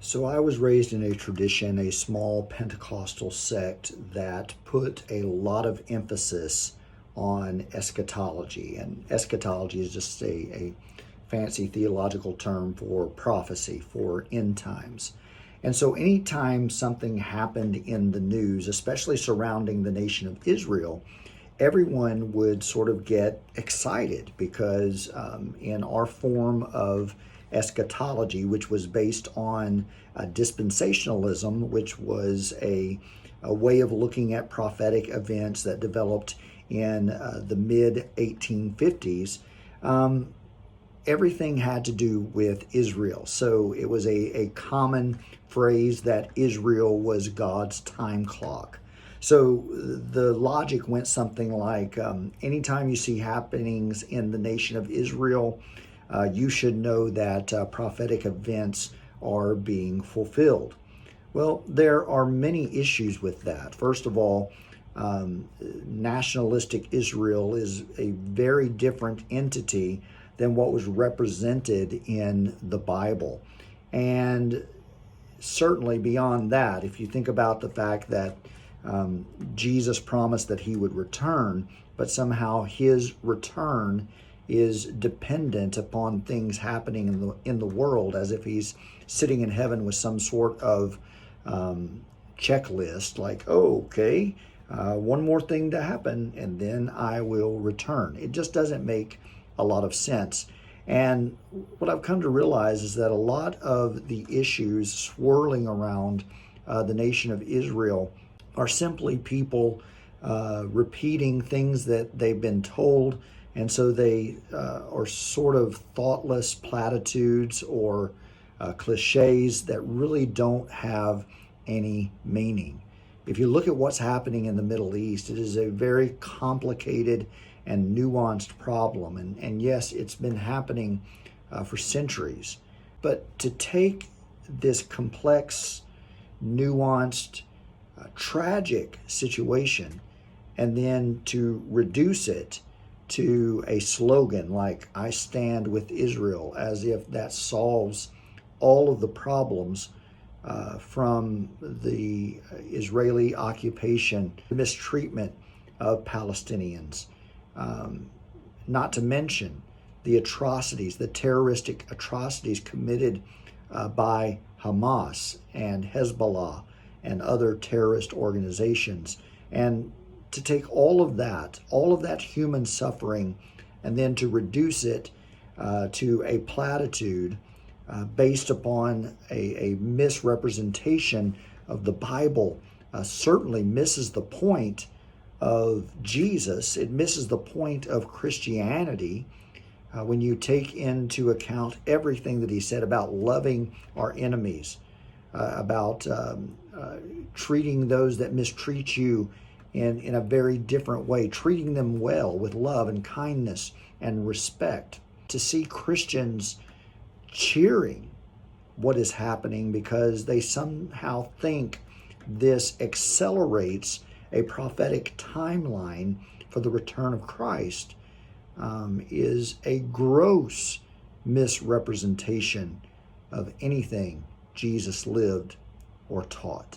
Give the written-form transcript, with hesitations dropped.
So I was raised in a tradition, a small Pentecostal sect that put a lot of emphasis on eschatology. And eschatology is just a fancy theological term for prophecy, for end times. And so anytime something happened in the news, especially surrounding the nation of Israel, everyone would sort of get excited because in our form of eschatology, which was based on dispensationalism, which was a way of looking at prophetic events that developed in the mid 1850s, everything had to do with Israel. So it was a common phrase that Israel was God's time clock. So the logic went something like anytime you see happenings in the nation of Israel, you should know that prophetic events are being fulfilled. Well, there are many issues with that. First of all, nationalistic Israel is a very different entity than what was represented in the Bible. And certainly beyond that, if you think about the fact that Jesus promised that he would return, but somehow his return is dependent upon things happening in the world, as if he's sitting in heaven with some sort of checklist, like, oh, okay, one more thing to happen, and then I will return. It just doesn't make a lot of sense. And what I've come to realize is that a lot of the issues swirling around the nation of Israel are simply people repeating things that they've been told. And so they are sort of thoughtless platitudes or cliches that really don't have any meaning. If you look at what's happening in the Middle East, it is a very complicated and nuanced problem. And yes, it's been happening for centuries. But to take this complex, nuanced, tragic situation and then to reduce it to a slogan like, I stand with Israel, as if that solves all of the problems from the Israeli occupation, the mistreatment of Palestinians, not to mention the atrocities, the terroristic atrocities committed by Hamas and Hezbollah and other terrorist organizations. And to take all of that human suffering, and then to reduce it to a platitude based upon a misrepresentation of the Bible certainly misses the point of Jesus. It misses the point of Christianity when you take into account everything that he said about loving our enemies, about treating those that mistreat you in a very different way, treating them well with love and kindness and respect. To see Christians cheering what is happening because they somehow think this accelerates a prophetic timeline for the return of Christ is a gross misrepresentation of anything Jesus lived or taught.